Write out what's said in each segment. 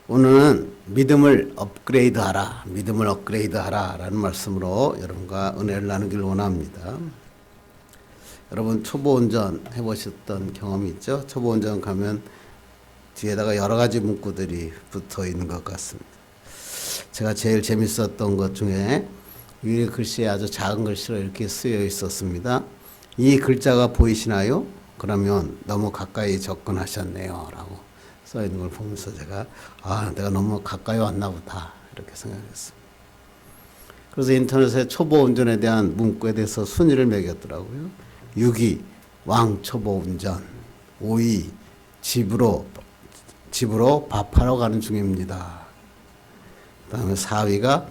오늘은 믿음을 업그레이드하라, 믿음을 업그레이드하라 라는 말씀으로 여러분과 은혜를 나누기를 원합니다. 여러분 초보 운전 해보셨던 경험이 있죠? 초보 운전 가면 뒤에다가 여러 가지 문구들이 붙어 있는 것 같습니다. 제가 제일 재밌었던 것 중에 위에 글씨에 아주 작은 글씨로 이렇게 쓰여 있었습니다. 이 글자가 보이시나요? 그러면 너무 가까이 접근하셨네요 라고 써 있는 걸 보면서 제가 내가 너무 가까이 왔나 보다 이렇게 생각했습니다. 그래서 인터넷에 초보 운전에 대한 문구에 대해서 순위를 매겼더라고요. 6위 왕 초보 운전, 5위 집으로 밥하러 가는 중입니다. 그다음에 4위가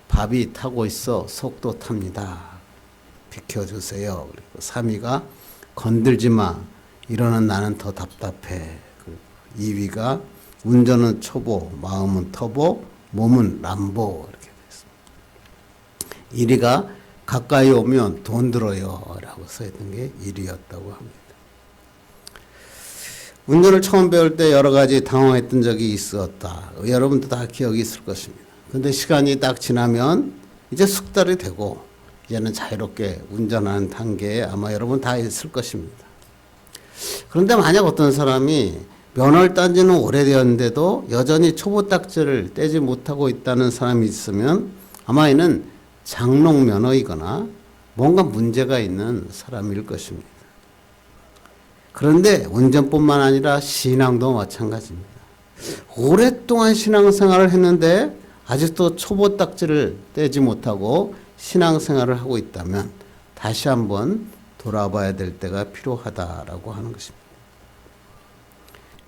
밥이 타고 있어 속도 탑니다. 비켜주세요. 그리고 3위가 건들지 마. 이러는 나는 더 답답해. 2위가 운전은 초보, 마음은 터보, 몸은 람보 이렇게 됐습니다. 1위가 가까이 오면 돈 들어요 라고 써있던 게 1위였다고 합니다. 운전을 처음 배울 때 여러 가지 당황했던 적이 있었다. 여러분도 다 기억이 있을 것입니다. 근데 시간이 딱 지나면 이제 숙달이 되고 이제는 자유롭게 운전하는 단계에 아마 여러분 다 있을 것입니다. 그런데 만약 어떤 사람이 면허를 딴 지는 오래되었는데도 여전히 초보 딱지를 떼지 못하고 있다는 사람이 있으면 아마 이는 장롱 면허이거나 뭔가 문제가 있는 사람일 것입니다. 그런데 운전뿐만 아니라 신앙도 마찬가지입니다. 오랫동안 신앙생활을 했는데 아직도 초보 딱지를 떼지 못하고 신앙생활을 하고 있다면 다시 한번 돌아봐야 될 때가 필요하다라고 하는 것입니다.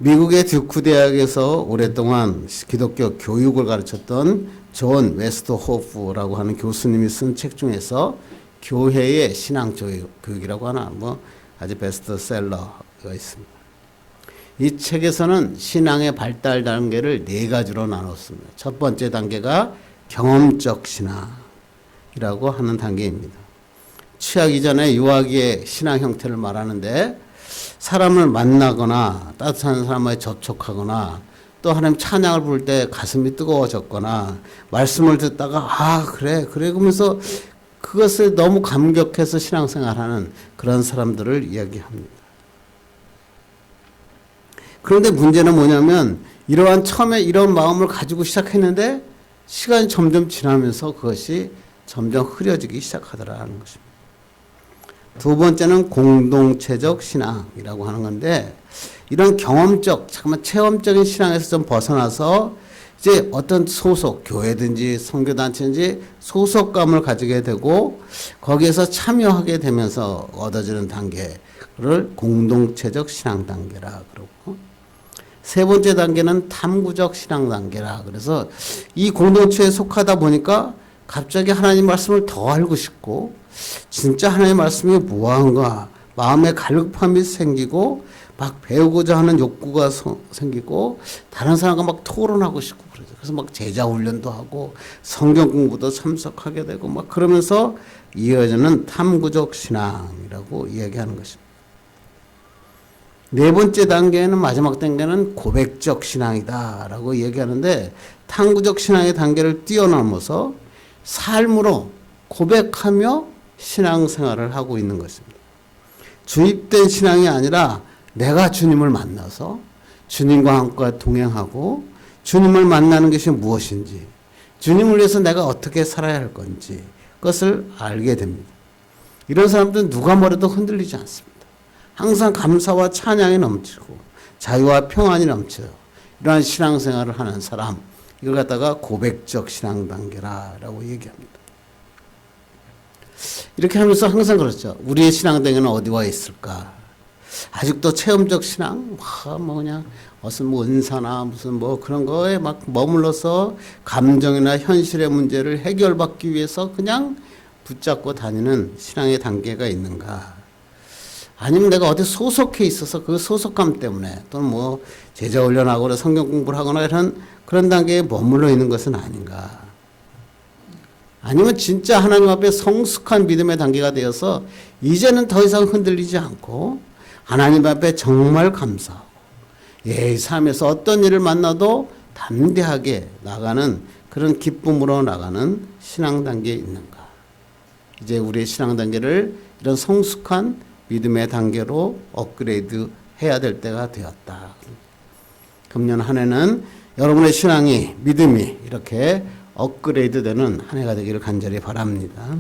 미국의 듀크 대학에서 오랫동안 기독교 교육을 가르쳤던 존 웨스트호프라고 하는 교수님이 쓴 책 중에서 교회의 신앙 교육이라고 하나 아주 베스트셀러가 있습니다. 이 책에서는 신앙의 발달 단계를 4가지로 나눴습니다. 첫 번째 단계가 경험적 신앙이라고 하는 단계입니다. 취하기 이전에 유아기의 신앙 형태를 말하는데 사람을 만나거나 따뜻한 사람과 접촉하거나 또 하나님 찬양을 부를 때 가슴이 뜨거워졌거나 말씀을 듣다가 그래 그러면서 그것을 너무 감격해서 신앙생활하는 그런 사람들을 이야기합니다. 그런데 문제는 뭐냐면 이러한 처음에 이런 마음을 가지고 시작했는데 시간이 점점 지나면서 그것이 점점 흐려지기 시작하더라는 것입니다. 두 번째는 공동체적 신앙이라고 하는 건데 이런 경험적, 체험적인 신앙에서 좀 벗어나서 이제 어떤 소속, 교회든지 선교단체든지 소속감을 가지게 되고 거기에서 참여하게 되면서 얻어지는 단계를 공동체적 신앙 단계라 그러고 세 번째 단계는 탐구적 신앙 단계라 그래서 이 공동체에 속하다 보니까 갑자기 하나님 말씀을 더 알고 싶고 진짜 하나님의 말씀이 무엇인가 마음에 갈급함이 생기고 막 배우고자 하는 욕구가 생기고 다른 사람과 막 토론하고 싶고 그러죠. 그래서 막 제자 훈련도 하고 성경 공부도 참석하게 되고 막 그러면서 이어지는 탐구적 신앙이라고 이야기하는 것입니다. 네 번째 단계는 마지막 단계는 고백적 신앙이다라고 얘기하는데 탐구적 신앙의 단계를 뛰어넘어서 삶으로 고백하며 신앙생활을 하고 있는 것입니다. 주입된 신앙이 아니라 내가 주님을 만나서 주님과 함께 동행하고 주님을 만나는 것이 무엇인지 주님을 위해서 내가 어떻게 살아야 할 건지 그것을 알게 됩니다. 이런 사람들은 누가 뭐래도 흔들리지 않습니다. 항상 감사와 찬양이 넘치고 자유와 평안이 넘쳐요. 이러한 신앙생활을 하는 사람 이걸 갖다가 고백적 신앙 단계라고 얘기합니다. 이렇게 하면서 항상 그렇죠. 우리의 신앙 단계는 어디와 있을까? 아직도 체험적 신앙, 그냥 무슨 은사나 무슨 그런 거에 막 머물러서 감정이나 현실의 문제를 해결받기 위해서 그냥 붙잡고 다니는 신앙의 단계가 있는가? 아니면 내가 어디 소속해 있어서 그 소속감 때문에 또는 제자 훈련하거나 성경 공부를 하거나 이런 그런 단계에 머물러 있는 것은 아닌가? 아니면 진짜 하나님 앞에 성숙한 믿음의 단계가 되어서 이제는 더 이상 흔들리지 않고 하나님 앞에 정말 감사하고 삶에서 어떤 일을 만나도 담대하게 나가는 그런 기쁨으로 나가는 신앙 단계에 있는가? 이제 우리의 신앙 단계를 이런 성숙한 믿음의 단계로 업그레이드 해야 될 때가 되었다. 금년 한 해는 여러분의 신앙이, 믿음이 이렇게 업그레이드 되는 한 해가 되기를 간절히 바랍니다.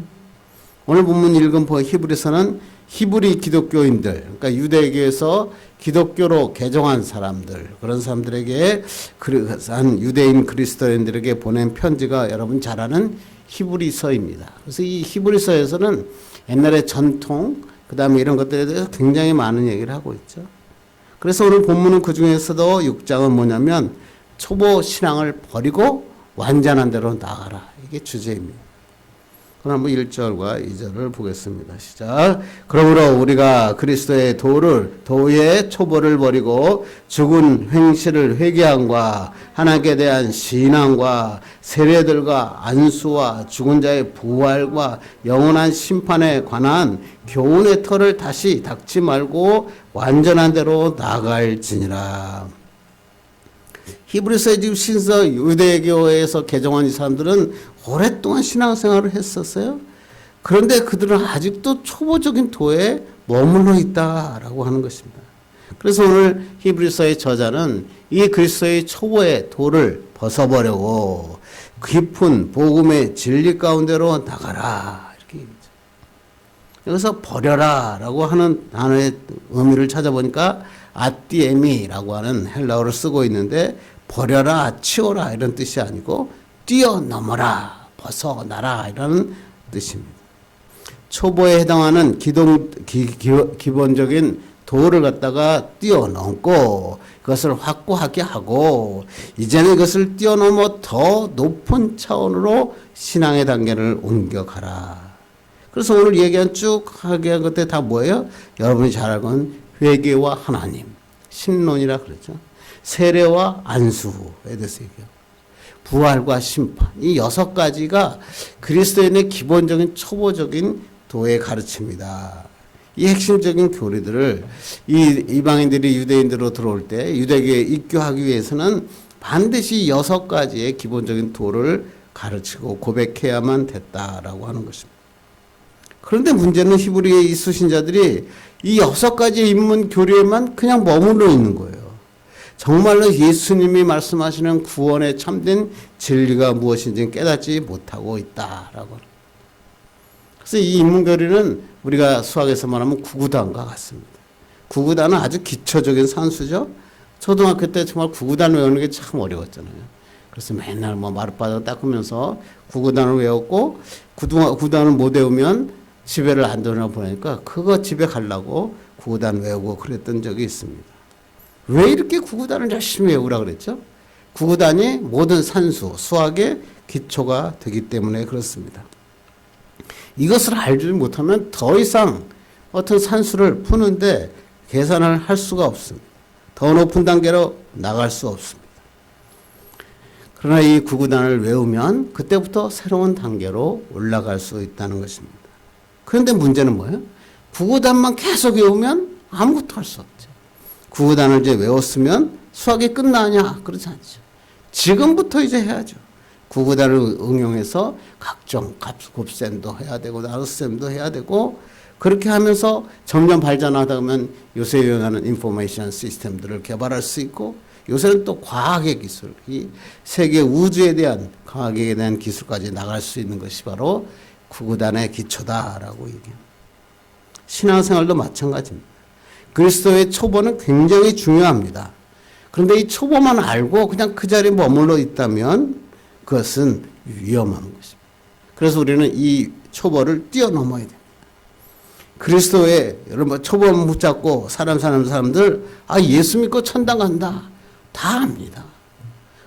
오늘 본문 읽은 히브리서는 히브리 기독교인들, 그러니까 유대교에서 기독교로 개종한 사람들, 그런 사람들에게, 한 유대인 그리스도인들에게 보낸 편지가 여러분 잘 아는 히브리서입니다. 그래서 이 히브리서에서는 옛날의 전통, 그 다음에 이런 것들에 대해서 굉장히 많은 얘기를 하고 있죠. 그래서 오늘 본문은 그 중에서도 6장은 뭐냐면 초보 신앙을 버리고 완전한 대로 나가라. 이게 주제입니다. 그럼 한번 1절과 2절을 보겠습니다. 시작. 그러므로 우리가 그리스도의 도의 초보를 버리고 죽은 행실을 회개함과 하나님께 대한 신앙과 세례들과 안수와 죽은 자의 부활과 영원한 심판에 관한 교훈의 털을 다시 닦지 말고 완전한 대로 나아갈지니라. 히브리서의 지금 신서 유대교에서 개종한 이 사람들은 오랫동안 신앙생활을 했었어요. 그런데 그들은 아직도 초보적인 도에 머물러 있다라고 하는 것입니다. 그래서 오늘 히브리서의 저자는 이 그리스도의 초보의 도를 벗어버리고 깊은 복음의 진리 가운데로 나가라 이렇게 얘기죠. 여기서 버려라라고 하는 단어의 의미를 찾아보니까 아띠에미라고 하는 헬라어를 쓰고 있는데 버려라, 치워라 이런 뜻이 아니고 뛰어넘어라, 벗어나라 이라는 뜻입니다. 초보에 해당하는 기본적인 도를 갖다가 뛰어넘고 그것을 확고하게 하고 이제는 이것을 뛰어넘어 더 높은 차원으로 신앙의 단계를 옮겨가라. 그래서 오늘 얘기한 쭉 하게 한 것들 다 뭐예요? 여러분이 잘 알고 있는 회개와 하나님, 신론이라 그러죠. 세례와 안수에 대해서 얘기하고 부활과 심판, 이 6가지가 그리스도인의 기본적인 초보적인 도의 가르침이다. 이 핵심적인 교리들을 이 이방인들이 유대인들로 들어올 때 유대교에 입교하기 위해서는 반드시 6가지의 기본적인 도를 가르치고 고백해야만 됐다라고 하는 것입니다. 그런데 문제는 히브리의 이 수신자들이 이 6가지의 인문 교리에만 그냥 머물러 있는 거예요. 정말로 예수님이 말씀하시는 구원의 참된 진리가 무엇인지 깨닫지 못하고 있다라고. 그래서 이 인문교리는 우리가 수학에서 말하면 구구단과 같습니다. 구구단은 아주 기초적인 산수죠. 초등학교 때 정말 구구단 외우는 게 참 어려웠잖아요. 그래서 맨날 마룻바닥 닦으면서 구구단을 외웠고 구구단을 못 외우면 집에를 안 보내니까 그거 집에 가려고 구구단 외우고 그랬던 적이 있습니다. 왜 이렇게 구구단을 열심히 외우라 그랬죠? 구구단이 모든 산수, 수학의 기초가 되기 때문에 그렇습니다. 이것을 알지 못하면 더 이상 어떤 산수를 푸는데 계산을 할 수가 없습니다. 더 높은 단계로 나갈 수 없습니다. 그러나 이 구구단을 외우면 그때부터 새로운 단계로 올라갈 수 있다는 것입니다. 그런데 문제는 뭐예요? 구구단만 계속 외우면 아무것도 할 수 없죠. 구구단을 이제 외웠으면 수학이 끝나냐? 그렇지 않죠. 지금부터 이제 해야죠. 구구단을 응용해서 각종 곱셈도 해야 되고 나눗셈도 해야 되고 그렇게 하면서 점점 발전하다 보면 요새 유행하는 인포메이션 시스템들을 개발할 수 있고 요새는 또 과학의 기술, 이 세계 우주에 대한 과학에 대한 기술까지 나갈 수 있는 것이 바로 구구단의 기초다라고 얘기합니다. 신앙생활도 마찬가지입니다. 그리스도의 초보는 굉장히 중요합니다. 그런데 이 초보만 알고 그냥 그 자리에 머물러 있다면 그것은 위험한 것입니다. 그래서 우리는 이 초보를 뛰어넘어야 됩니다. 그리스도의 여러분 초보만 붙잡고 사는 사람들 예수 믿고 천당 간다. 다 압니다.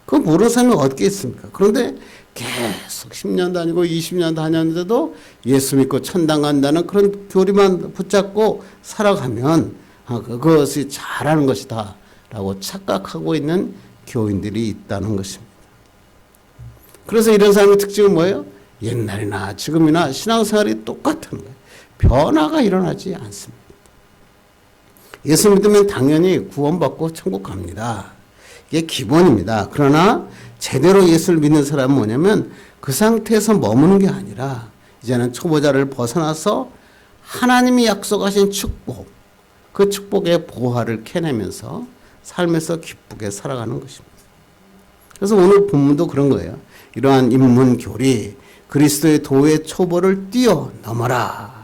그거 모르는 사람이 어떻게 있습니까? 그런데 계속 10년 다니고 20년 다녔는데도 예수 믿고 천당 간다는 그런 교리만 붙잡고 살아가면 그것이 잘하는 것이다 라고 착각하고 있는 교인들이 있다는 것입니다. 그래서 이런 사람의 특징은 뭐예요? 옛날이나 지금이나 신앙생활이 똑같은 거예요. 변화가 일어나지 않습니다. 예수 믿으면 당연히 구원받고 천국 갑니다. 이게 기본입니다. 그러나 제대로 예수를 믿는 사람은 뭐냐면 그 상태에서 머무는 게 아니라 이제는 초보자를 벗어나서 하나님이 약속하신 축복, 그 축복의 보화를 캐내면서 삶에서 기쁘게 살아가는 것입니다. 그래서 오늘 본문도 그런 거예요. 이러한 인문교리, 그리스도의 도의 초보를 뛰어넘어라.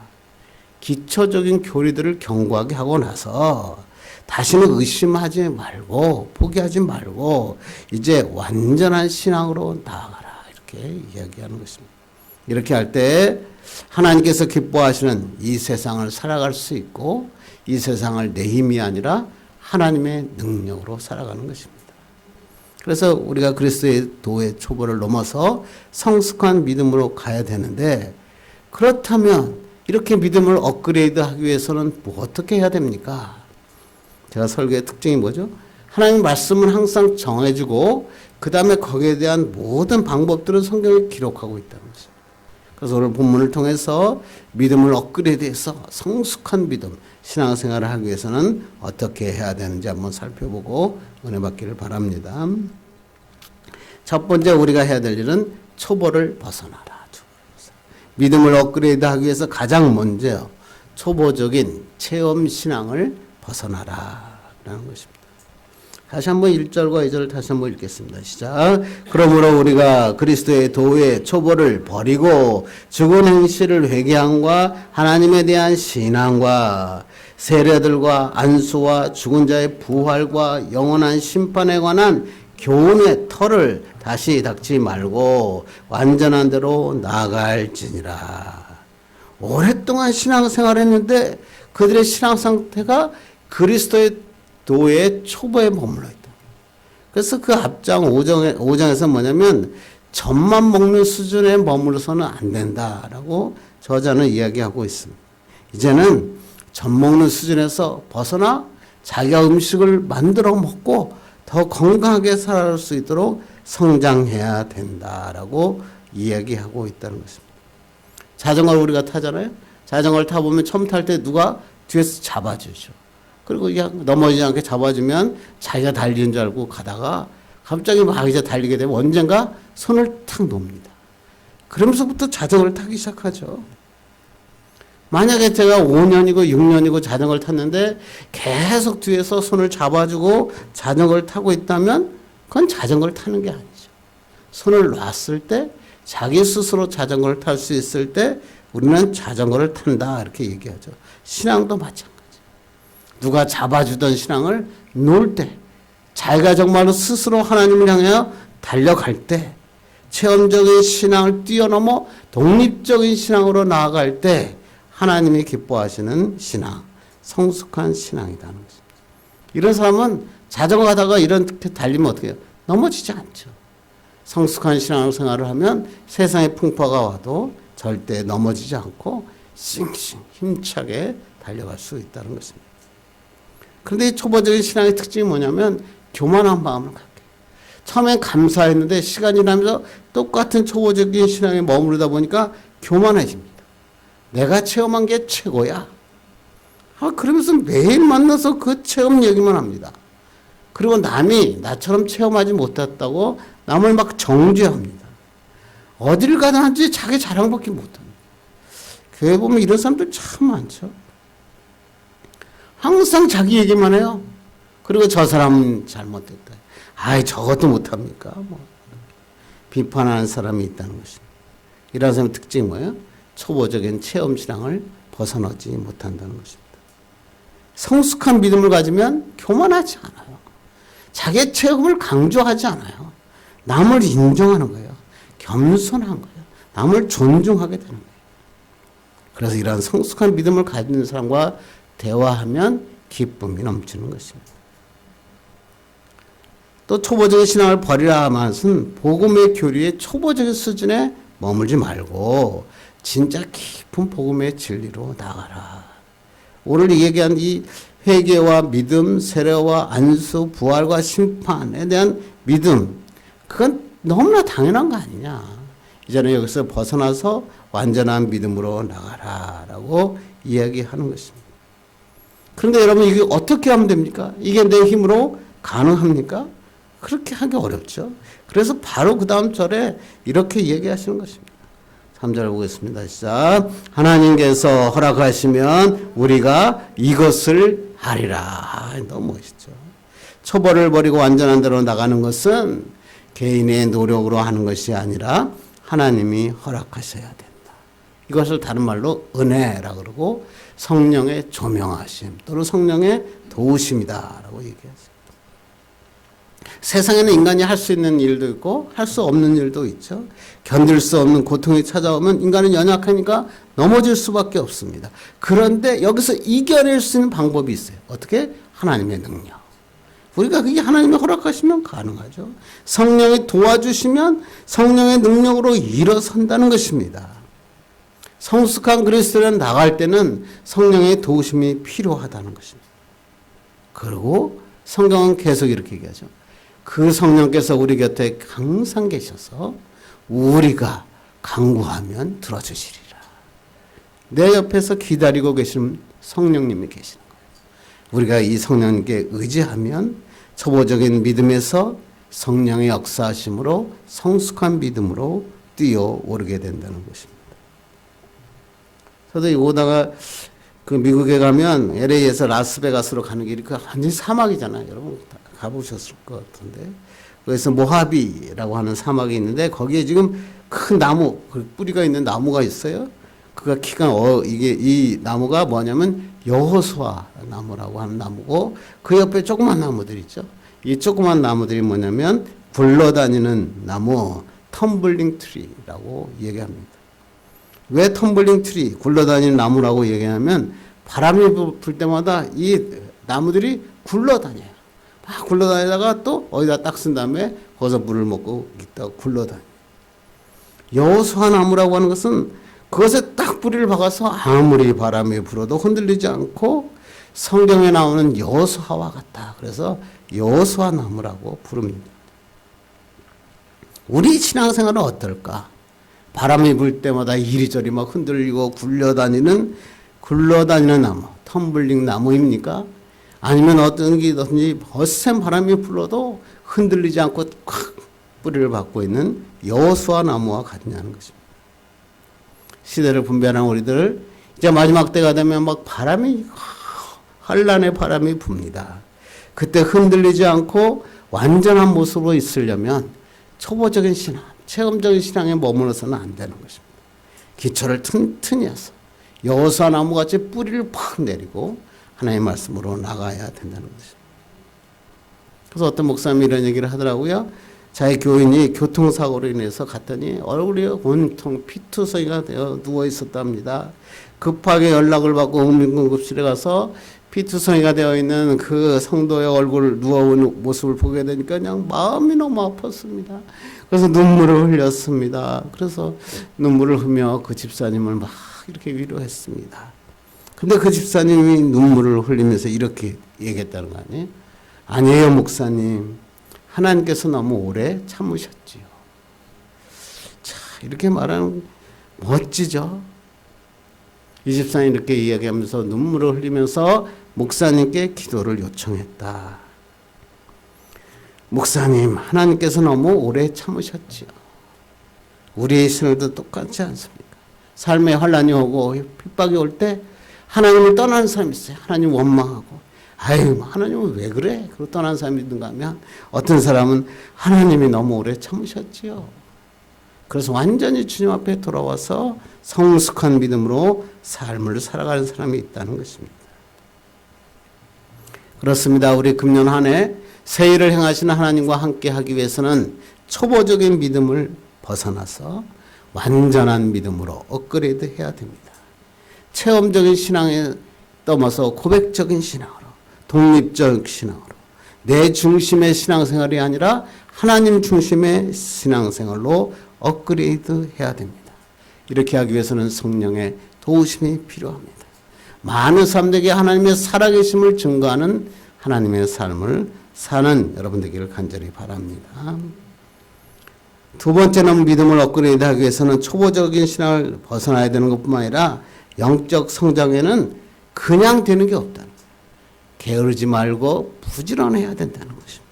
기초적인 교리들을 견고하게 하고 나서 다시는 의심하지 말고 포기하지 말고 이제 완전한 신앙으로 나아가라. 이렇게 이야기하는 것입니다. 이렇게 할 때 하나님께서 기뻐하시는 이 세상을 살아갈 수 있고 이 세상을 내 힘이 아니라 하나님의 능력으로 살아가는 것입니다. 그래서 우리가 그리스도의 도의 초보를 넘어서 성숙한 믿음으로 가야 되는데 그렇다면 이렇게 믿음을 업그레이드하기 위해서는 뭐 어떻게 해야 됩니까? 제가 설교의 특징이 뭐죠? 하나님 말씀은 항상 정해주고 그 다음에 거기에 대한 모든 방법들은 성경에 기록하고 있다는 것입니다. 그래서 오늘 본문을 통해서 믿음을 업그레이드해서 성숙한 믿음, 신앙생활을 하기 위해서는 어떻게 해야 되는지 한번 살펴보고 은혜 받기를 바랍니다. 첫 번째 우리가 해야 될 일은 초보를 벗어나라. 믿음을 업그레이드하기 위해서 가장 먼저 초보적인 체험 신앙을 벗어나라 라는 것입니다. 다시 한번 1절과 2절을 다시 한번 읽겠습니다. 시작. 그러므로 우리가 그리스도의 도의 초보를 버리고 죽은 행실을 회개함과 하나님에 대한 신앙과 세례들과 안수와 죽은 자의 부활과 영원한 심판에 관한 교훈의 털을 다시 닦지 말고 완전한 대로 나아갈지니라. 오랫동안 신앙생활을 했는데 그들의 신앙 상태가 그리스도의 도의 초보에 머물러 있다. 그래서 그 앞장 5장에서 뭐냐면 젖만 먹는 수준에 머물러서는 안 된다라고 저자는 이야기하고 있습니다. 이제는 젖 먹는 수준에서 벗어나 자기가 음식을 만들어 먹고 더 건강하게 살아갈 수 있도록 성장해야 된다라고 이야기하고 있다는 것입니다. 자전거를 우리가 타잖아요. 자전거를 타보면 처음 탈 때 누가 뒤에서 잡아주죠. 그리고 그냥 넘어지지 않게 잡아주면 자기가 달리는 줄 알고 가다가 갑자기 막 이제 달리게 되면 언젠가 손을 탁 놓습니다. 그러면서부터 자전거를 타기 시작하죠. 만약에 제가 5년이고 6년이고 자전거를 탔는데 계속 뒤에서 손을 잡아주고 자전거를 타고 있다면 그건 자전거를 타는 게 아니죠. 손을 놨을 때 자기 스스로 자전거를 탈 수 있을 때 우리는 자전거를 탄다 이렇게 얘기하죠. 신앙도 마찬가지. 누가 잡아주던 신앙을 놓을 때 자기가 정말로 스스로 하나님을 향하여 달려갈 때 체험적인 신앙을 뛰어넘어 독립적인 신앙으로 나아갈 때 하나님이 기뻐하시는 신앙, 성숙한 신앙이라는 것입니다. 이런 사람은 자전거 가다가 이렇게 달리면 어떻게 해요? 넘어지지 않죠. 성숙한 신앙생활을 하면 세상의 풍파가 와도 절대 넘어지지 않고 싱싱 힘차게 달려갈 수 있다는 것입니다. 그런데 이 초보적인 신앙의 특징이 뭐냐면 교만한 마음을 갖게 해요. 처음엔 감사했는데 시간이 지나면서 똑같은 초보적인 신앙에 머무르다 보니까 교만해집니다. 내가 체험한 게 최고야. 그러면서 매일 만나서 그 체험 얘기만 합니다. 그리고 남이 나처럼 체험하지 못했다고 남을 막 정죄합니다. 어디를 가든 한지 자기 자랑밖에 못합니다. 교회 보면 이런 사람들 참 많죠. 항상 자기 얘기만 해요. 그리고 저 사람은 잘못됐다. 아이 저것도 못합니까? 뭐 비판하는 사람이 있다는 것입니다. 이런 사람의 특징이 뭐예요? 초보적인 체험신앙을 벗어나지 못한다는 것입니다. 성숙한 믿음을 가지면 교만하지 않아요. 자기의 체험을 강조하지 않아요. 남을 인정하는 거예요. 겸손한 거예요. 남을 존중하게 되는 거예요. 그래서 이러한 성숙한 믿음을 가진 사람과 대화하면 기쁨이 넘치는 것입니다. 또 초보적인 신앙을 버리라 하면은 복음의 교리의 초보적인 수준에 머물지 말고 진짜 깊은 복음의 진리로 나가라. 오늘 얘기한 이 회개와 믿음, 세례와 안수, 부활과 심판에 대한 믿음, 그건 너무나 당연한 거 아니냐. 이제는 여기서 벗어나서 완전한 믿음으로 나가라라고 이야기하는 것입니다. 그런데 여러분 이게 어떻게 하면 됩니까? 이게 내 힘으로 가능합니까? 그렇게 하기 어렵죠. 그래서 바로 그 다음 절에 이렇게 얘기하시는 것입니다. 3절 보겠습니다. 시작. 하나님께서 허락하시면 우리가 이것을 하리라. 너무 멋있죠. 초벌을 버리고 완전한 대로 나가는 것은 개인의 노력으로 하는 것이 아니라 하나님이 허락하셔야 된다. 이것을 다른 말로 은혜라 그러고 성령의 조명하심 또는 성령의 도우심이다라고 얘기하죠. 세상에는 인간이 할 수 있는 일도 있고 할 수 없는 일도 있죠. 견딜 수 없는 고통이 찾아오면 인간은 연약하니까 넘어질 수밖에 없습니다. 그런데 여기서 이겨낼 수 있는 방법이 있어요. 어떻게? 하나님의 능력. 우리가 그게 하나님이 허락하시면 가능하죠. 성령이 도와주시면 성령의 능력으로 일어선다는 것입니다. 성숙한 그리스도인은 나갈 때는 성령의 도우심이 필요하다는 것입니다. 그리고 성경은 계속 이렇게 얘기하죠. 그 성령께서 우리 곁에 항상 계셔서 우리가 간구하면 들어주시리라. 내 옆에서 기다리고 계신 성령님이 계시는 거예요. 우리가 이 성령님께 의지하면 초보적인 믿음에서 성령의 역사하심으로 성숙한 믿음으로 뛰어오르게 된다는 것입니다. 저도 오다가 그 미국에 가면 LA에서 라스베가스로 가는 길이 그 완전히 사막이잖아요. 여러분 가보셨을 것 같은데. 그래서 모하비라고 하는 사막이 있는데 거기에 지금 큰 나무, 뿌리가 있는 나무가 있어요. 그가 키가 이게 이 나무가 뭐냐면 여호수아 나무라고 하는 나무고 그 옆에 조그만 나무들 있죠. 이 조그만 나무들이 뭐냐면 굴러다니는 나무, 텀블링 트리라고 얘기합니다. 왜 텀블링 트리, 굴러다니는 나무라고 얘기하면 바람이 불 때마다 이 나무들이 굴러다녀요. 막 굴러다니다가 또 어디다 딱 쓴 다음에 거기서 물을 먹고 있다가 굴러다녀요. 여호수아 나무라고 하는 것은 그것에 딱 뿌리를 박아서 아무리 바람이 불어도 흔들리지 않고 성경에 나오는 여호수아와 같다. 그래서 여호수아 나무라고 부릅니다. 우리 신앙생활은 어떨까? 바람이 불 때마다 이리저리 막 흔들리고 굴러다니는 나무, 텀블링 나무입니까? 아니면 어떤 게든지 거센 바람이 불어도 흔들리지 않고 콱 뿌리를 받고 있는 여호수아 나무와 같냐는 것입니다. 시대를 분별하는 우리들 이제 마지막 때가 되면 막 바람이 환란의 바람이 붑니다. 그때 흔들리지 않고 완전한 모습으로 있으려면 초보적인 신앙, 체험적인 신앙에 머물러서는 안 되는 것입니다. 기초를 튼튼히 해서 여호수아 나무같이 뿌리를 팍 내리고 하나님의 말씀으로 나가야 된다는 것입니다. 그래서 어떤 목사님이 이런 얘기를 하더라고요. 자기 교인이 교통사고로 인해서 갔더니 얼굴이 온통 피투성이가 되어 누워 있었답니다. 급하게 연락을 받고 응급실에 가서 피투성이가 되어 있는 그 성도의 얼굴 누워있는 모습을 보게 되니까 그냥 마음이 너무 아팠습니다. 그래서 눈물을 흘렸습니다. 그래서 눈물을 흘며 그 집사님을 막 이렇게 위로했습니다. 근데 그 집사님이 눈물을 흘리면서 이렇게 얘기했다는 거 아니에요? 아니에요, 목사님. 하나님께서 너무 오래 참으셨지요. 자, 이렇게 말하는 멋지죠? 이 집사님이 이렇게 이야기하면서 눈물을 흘리면서 목사님께 기도를 요청했다. 목사님, 하나님께서 너무 오래 참으셨지요. 우리의 신앙도 똑같지 않습니까? 삶에 환란이 오고 핍박이 올 때 하나님을 떠나는 사람이 있어요. 하나님 원망하고 아유, 하나님은 왜 그래? 그리고 떠난 사람이 있는가 하면 어떤 사람은 하나님이 너무 오래 참으셨지요. 그래서 완전히 주님 앞에 돌아와서 성숙한 믿음으로 삶을 살아가는 사람이 있다는 것입니다. 그렇습니다. 우리 금년 한 해 새 일을 행하시는 하나님과 함께 하기 위해서는 초보적인 믿음을 벗어나서 완전한 믿음으로 업그레이드 해야 됩니다. 체험적인 신앙에 넘어서 고백적인 신앙으로, 독립적 신앙으로, 내 중심의 신앙생활이 아니라 하나님 중심의 신앙생활로 업그레이드 해야 됩니다. 이렇게 하기 위해서는 성령의 도우심이 필요합니다. 많은 사람들에게 하나님의 살아계심을 증거하는 하나님의 삶을 사는 여러분 되기를 간절히 바랍니다. 두 번째는 믿음을 업그레이드하기 위해서는 초보적인 신앙을 벗어나야 되는 것뿐만 아니라 영적 성장에는 그냥 되는 게 없다는 거예요. 게으르지 말고 부지런해야 된다는 것입니다.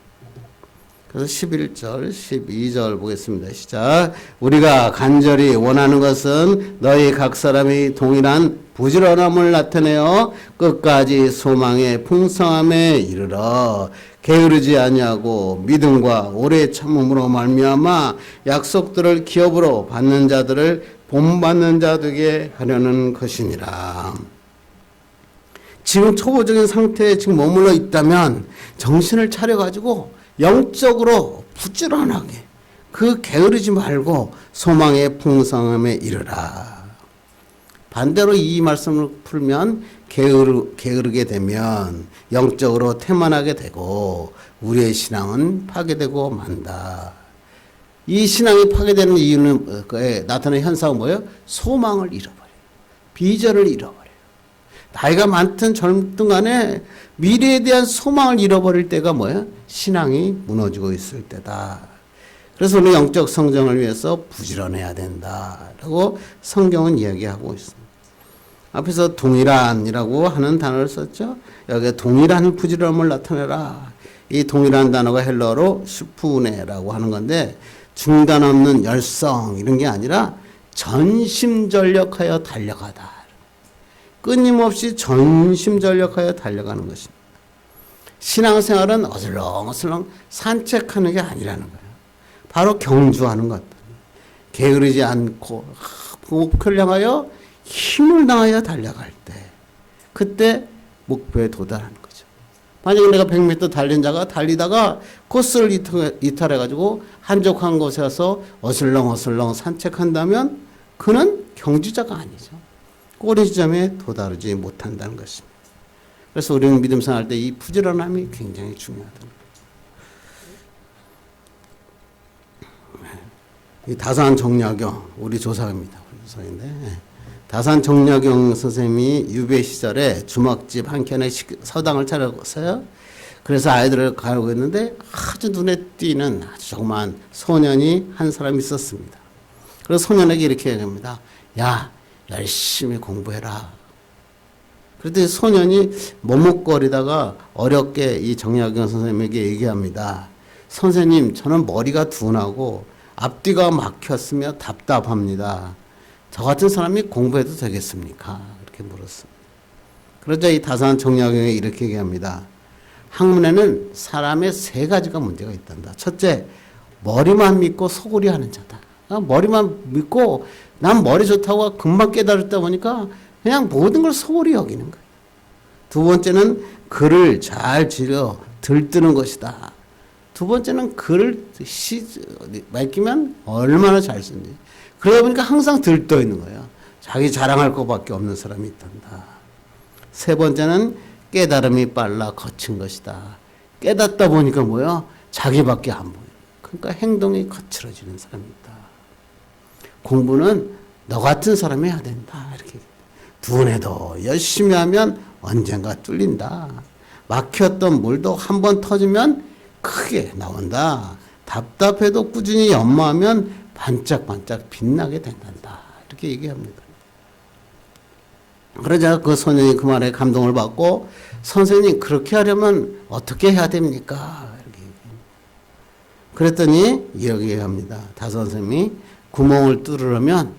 그래서 11절, 12절 보겠습니다. 시작. 우리가 간절히 원하는 것은 너희 각 사람이 동일한 부지런함을 나타내어 끝까지 소망의 풍성함에 이르러 게으르지 아니하고 믿음과 오래 참음으로 말미암아 약속들을 기업으로 받는 자들을 본받는 자 되게 하려는 것이니라. 지금 초보적인 상태에 지금 머물러 있다면 정신을 차려가지고 영적으로 부지런하게 그 게으르지 말고 소망의 풍성함에 이르라. 반대로 이 말씀을 풀면 게으르게 되면 영적으로 태만하게 되고 우리의 신앙은 파괴되고 만다. 이 신앙이 파괴되는 이유는 나타나는 현상은 뭐예요? 소망을 잃어버려요. 비전을 잃어버려요. 나이가 많든 젊든 간에 미래에 대한 소망을 잃어버릴 때가 뭐예요? 신앙이 무너지고 있을 때다. 그래서 우리 영적 성장을 위해서 부지런해야 된다라고 성경은 이야기하고 있습니다. 앞에서 동일한이라고 하는 단어를 썼죠. 여기 동일한 부지런함을 나타내라. 이 동일한 단어가 헬러로 슈푸네라고 하는 건데 중단 없는 열성 이런 게 아니라 전심전력하여 달려가다. 끊임없이 전심전력하여 달려가는 것입니다. 신앙생활은 어슬렁어슬렁 산책하는 게 아니라는 거예요. 바로 경주하는 것. 게으르지 않고 목표를 향하여 힘을 다하여 달려갈 때 그때 목표에 도달하는 거죠. 만약에 내가 100m 달린 자가 달리다가 코스를 이탈해가지고 한적한 곳에 와서 어슬렁어슬렁 산책한다면 그는 경주자가 아니죠. 꼬리 지점에 도달하지 못한다는 것입니다. 그래서 우리는 믿음 생활할 때 이 부지런함이 굉장히 중요하다. 이 다산 정약용 우리 조사입니다. 조사인데 다산 정약용 선생님이 유배 시절에 주먹집 한 켠에 서당을 차렸어요. 그래서 아이들을 가르고 있는데 아주 눈에 띄는 아주 조그만 소년이 한 사람 있었습니다. 그래서 소년에게 이렇게 얘기합니다. 야, 열심히 공부해라. 그랬더니 소년이 머뭇거리다가 어렵게 이 정약용 선생님에게 얘기합니다. 선생님, 저는 머리가 둔하고 앞뒤가 막혔으며 답답합니다. 저 같은 사람이 공부해도 되겠습니까? 이렇게 물었습니다. 그러자 이 다산 정약용이 이렇게 얘기합니다. 학문에는 사람의 세 가지가 문제가 있단다. 첫째, 머리만 믿고 소홀히 하는 자다. 머리만 믿고 난 머리 좋다고 금방 깨달았다 보니까 그냥 모든 걸 소홀히 여기는 거예요. 두 번째는 글을 잘 지려 들뜨는 것이다. 두 번째는 글을 맡기면 얼마나 잘 쓰는지. 그러다 보니까 항상 들떠 있는 거예요. 자기 자랑할 것밖에 없는 사람이 있단다. 세 번째는 깨달음이 빨라 거친 것이다. 깨닫다 보니까 뭐야? 자기밖에 안 보여. 그러니까 행동이 거칠어지는 사람이 있다. 공부는 너 같은 사람이 해야 된다. 이렇게 두뇌도 열심히 하면 언젠가 뚫린다. 막혔던 물도 한 번 터지면 크게 나온다. 답답해도 꾸준히 연마하면 반짝반짝 빛나게 된단다. 이렇게 얘기합니다. 그러자 그 소년이 그 말에 감동을 받고 선생님 그렇게 하려면 어떻게 해야 됩니까? 이렇게 그랬더니 이렇게 얘기합니다. 다 선생님이 구멍을 뚫으려면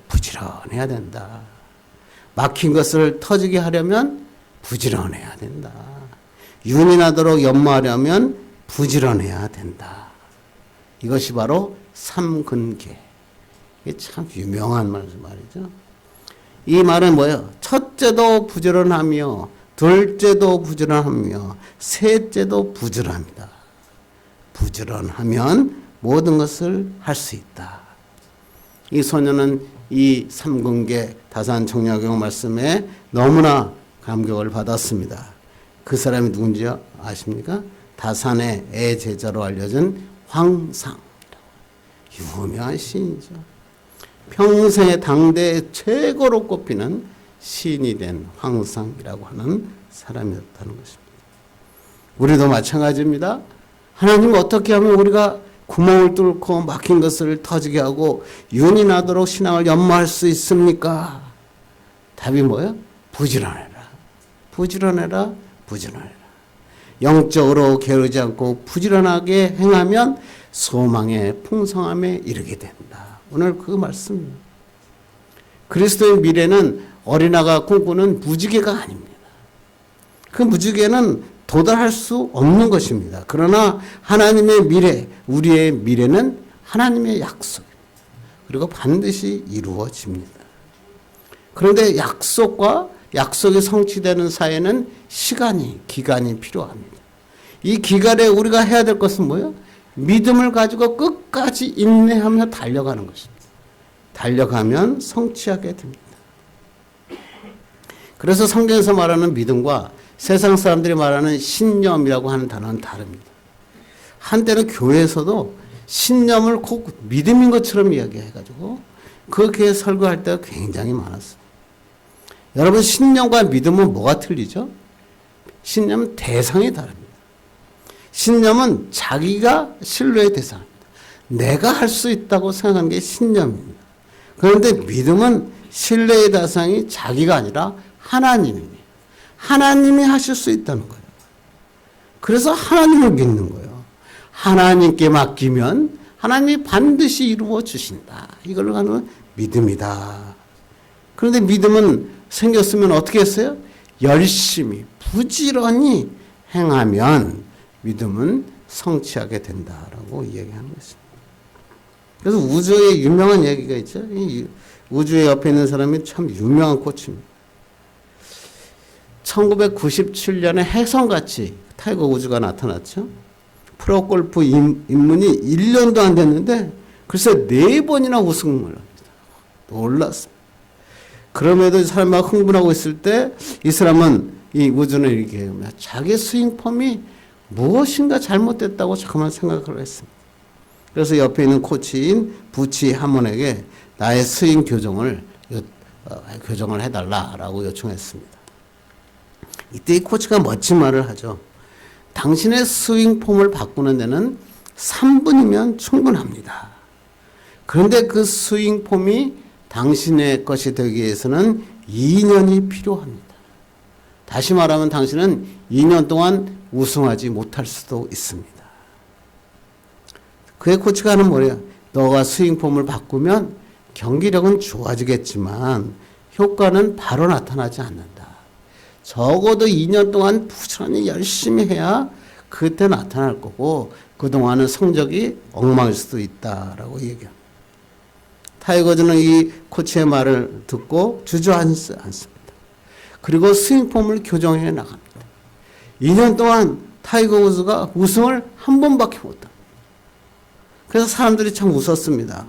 부지런해야 된다. 막힌 것을 터지게 하려면 부지런해야 된다. 윤이 나도록 연마하려면 부지런해야 된다. 이것이 바로 삼근계. 이게 참 유명한 말이죠. 이 말은 뭐예요? 첫째도 부지런하며 둘째도 부지런하며 셋째도 부지런합니다. 부지런하면 모든 것을 할 수 있다. 이 소년은 이 삼근계 다산 정약용 말씀에 너무나 감격을 받았습니다. 그 사람이 누군지 아십니까? 다산의 애제자로 알려진 황상. 유명한 시인이죠. 평생의 당대의 최고로 꼽히는 시인이 된 황상이라고 하는 사람이었다는 것입니다. 우리도 마찬가지입니다. 하나님 어떻게 하면 우리가 구멍을 뚫고 막힌 것을 터지게 하고 윤이 나도록 신앙을 연마할 수 있습니까? 답이 뭐예요? 부지런해라. 부지런해라. 부지런해라. 영적으로 게으르지 않고 부지런하게 행하면 소망의 풍성함에 이르게 된다. 오늘 그 말씀입니다. 그리스도의 미래는 어린아가 꿈꾸는 무지개가 아닙니다. 그 무지개는 도달할 수 없는 것입니다. 그러나 하나님의 미래, 우리의 미래는 하나님의 약속입니다. 그리고 반드시 이루어집니다. 그런데 약속이 성취되는 사이에는 기간이 필요합니다. 이 기간에 우리가 해야 될 것은 뭐예요? 믿음을 가지고 끝까지 인내하며 달려가는 것입니다. 달려가면 성취하게 됩니다. 그래서 성경에서 말하는 믿음과 세상 사람들이 말하는 신념이라고 하는 단어는 다릅니다. 한때는 교회에서도 신념을 꼭 믿음인 것처럼 이야기해가지고 그렇게 설교할 때가 굉장히 많았어요. 여러분, 신념과 믿음은 뭐가 틀리죠? 신념은 대상이 다릅니다. 신념은 자기가 신뢰의 대상입니다. 내가 할 수 있다고 생각하는 게 신념입니다. 그런데 믿음은 신뢰의 대상이 자기가 아니라 하나님입니다. 하나님이 하실 수 있다는 거예요. 그래서 하나님을 믿는 거예요. 하나님께 맡기면 하나님이 반드시 이루어 주신다. 이걸 하는 믿음이다. 그런데 믿음은 생겼으면 어떻게 했어요? 열심히 부지런히 행하면 믿음은 성취하게 된다라고 이야기하는 것입니다. 그래서 우주에 유명한 얘기가 있죠. 이 우주의 옆에 있는 사람이 참 유명한 코치입니다. 1997년에 혜성같이 타이거 우즈가 나타났죠. 프로골프 입문이 1년도 안 됐는데 글쎄 4번이나 우승을 합니다. 놀랐습니다. 그럼에도 이 사람이 막 흥분하고 있을 때 이 사람은 이 우즈는 이렇게 해요. 자기 스윙 폼이 무엇인가 잘못됐다고 잠깐만 생각을 했습니다. 그래서 옆에 있는 코치인 부치 하몬에게 나의 스윙 교정을 해달라라고 요청했습니다. 이때 이 코치가 멋진 말을 하죠. 당신의 스윙 폼을 바꾸는 데는 3분이면 충분합니다. 그런데 그 스윙 폼이 당신의 것이 되기 위해서는 2년이 필요합니다. 다시 말하면 당신은 2년 동안 우승하지 못할 수도 있습니다. 그의 코치가 하는 뭐래요? 너가 스윙 폼을 바꾸면 경기력은 좋아지겠지만 효과는 바로 나타나지 않는다. 적어도 2년 동안 부지런히 열심히 해야 그때 나타날 거고 그동안은 성적이 엉망일 수도 있다라고 얘기합니다. 타이거즈는 이 코치의 말을 듣고 주저앉지 않습니다. 그리고 스윙폼을 교정해 나갑니다. 2년 동안 타이거 우즈가 우승을 한 번밖에 못합니다. 그래서 사람들이 참 웃었습니다.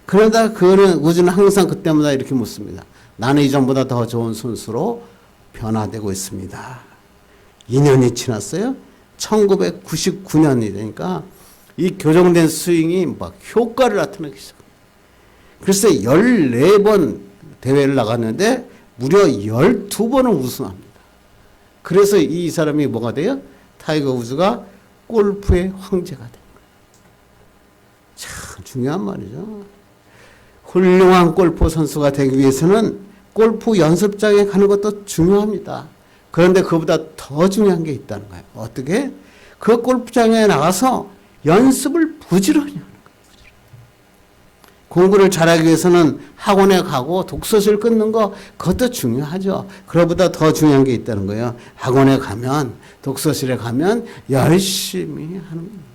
그러다 우즈는 항상 그때마다 이렇게 묻습니다. 나는 이전보다 더 좋은 선수로 변화되고 있습니다. 2년이 지났어요. 1999년이 되니까 이 교정된 스윙이 막 효과를 나타내기 시작합니다. 글쎄 14번 대회를 나갔는데 무려 12번을 우승합니다. 그래서 이 사람이 뭐가 돼요? 타이거 우즈가 골프의 황제가 된 거예요. 참 중요한 말이죠. 훌륭한 골프 선수가 되기 위해서는 골프 연습장에 가는 것도 중요합니다. 그런데 그보다 더 중요한 게 있다는 거예요. 어떻게? 그 골프장에 나가서 연습을 부지런히 하는 거예요. 공부를 잘하기 위해서는 학원에 가고 독서실 끊는 거 그것도 중요하죠. 그거보다 더 중요한 게 있다는 거예요. 학원에 가면 독서실에 가면 열심히 하는 거예요.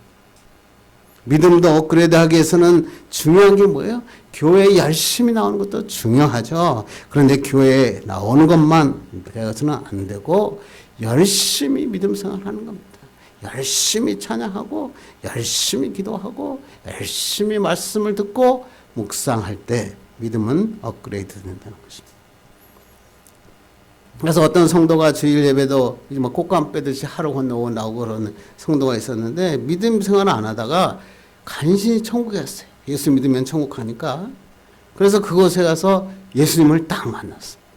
믿음도 업그레이드하기 위해서는 중요한 게 뭐예요? 교회에 열심히 나오는 것도 중요하죠. 그런데 교회에 나오는 것만 해서는 안 되고 열심히 믿음 생활하는 겁니다. 열심히 찬양하고 열심히 기도하고 열심히 말씀을 듣고 묵상할 때 믿음은 업그레이드 된다는 것입니다. 그래서 어떤 성도가 주일 예배도 뭐 꽃감 빼듯이 하루 건너고 나오고 그러는 성도가 있었는데 믿음 생활을 안 하다가 간신히 천국에 갔어요. 예수 믿으면 천국 가니까. 그래서 그곳에 가서 예수님을 딱 만났습니다.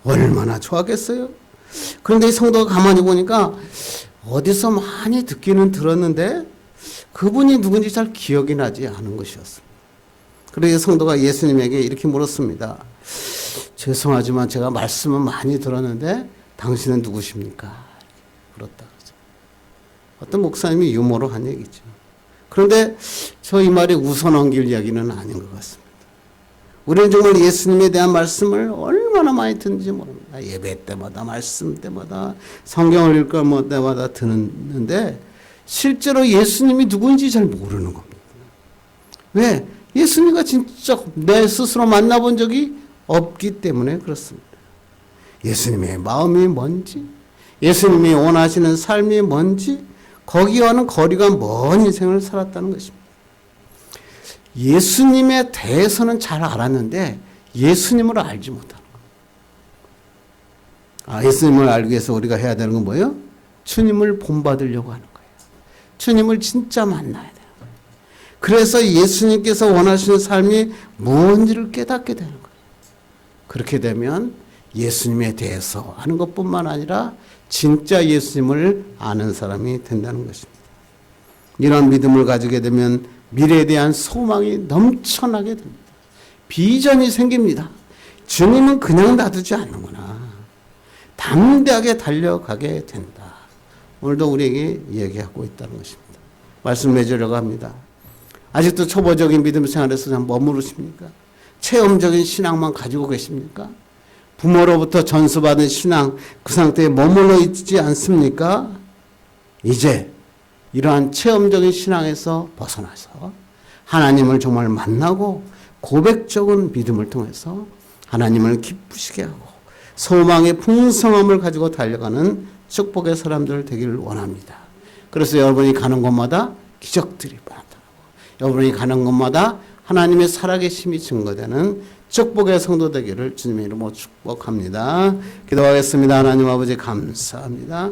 얼마나 좋았겠어요? 그런데 이 성도가 가만히 보니까 어디서 많이 듣기는 들었는데 그분이 누군지 잘 기억이 나지 않은 것이었습니다. 그래서 성도가 예수님에게 이렇게 물었습니다. 죄송하지만 제가 말씀은 많이 들었는데 당신은 누구십니까? 그렇다. 어떤 목사님이 유머로 한 얘기죠. 그런데 저 이 말이 웃어 넘길 이야기는 아닌 것 같습니다. 우리는 정말 예수님에 대한 말씀을 얼마나 많이 듣는지 모릅니다. 예배 때마다, 말씀 때마다, 성경을 읽을 때마다 듣는데 실제로 예수님이 누구인지 잘 모르는 겁니다. 왜? 예수님과 진짜 내 스스로 만나본 적이 없기 때문에 그렇습니다. 예수님의 마음이 뭔지, 예수님이 원하시는 삶이 뭔지, 거기와는 거리가 먼 인생을 살았다는 것입니다. 예수님에 대해서는 잘 알았는데 예수님을 알지 못하는 거예요. 예수님을 알기 위해서 우리가 해야 되는 건 뭐예요? 주님을 본받으려고 하는 거예요. 주님을 진짜 만나야 돼요. 그래서 예수님께서 원하시는 삶이 무엇인지를 깨닫게 되는 거예요. 그렇게 되면 예수님에 대해서 아는 것뿐만 아니라 진짜 예수님을 아는 사람이 된다는 것입니다. 이런 믿음을 가지게 되면 미래에 대한 소망이 넘쳐나게 됩니다. 비전이 생깁니다. 주님은 그냥 놔두지 않는구나. 담대하게 달려가게 된다. 오늘도 우리에게 얘기하고 있다는 것입니다. 말씀 맺으려고 합니다. 아직도 초보적인 믿음 생활에서 머무르십니까? 체험적인 신앙만 가지고 계십니까? 부모로부터 전수받은 신앙 그 상태에 머물러 있지 않습니까? 이제 이러한 체험적인 신앙에서 벗어나서 하나님을 정말 만나고 고백적인 믿음을 통해서 하나님을 기쁘시게 하고 소망의 풍성함을 가지고 달려가는 축복의 사람들 되기를 원합니다. 그래서 여러분이 가는 곳마다 기적들이 나타나고 여러분이 가는 곳마다 하나님의 살아계심이 증거되는 축복의 성도 되기를 주님의 이름으로 축복합니다. 기도하겠습니다. 하나님 아버지 감사합니다.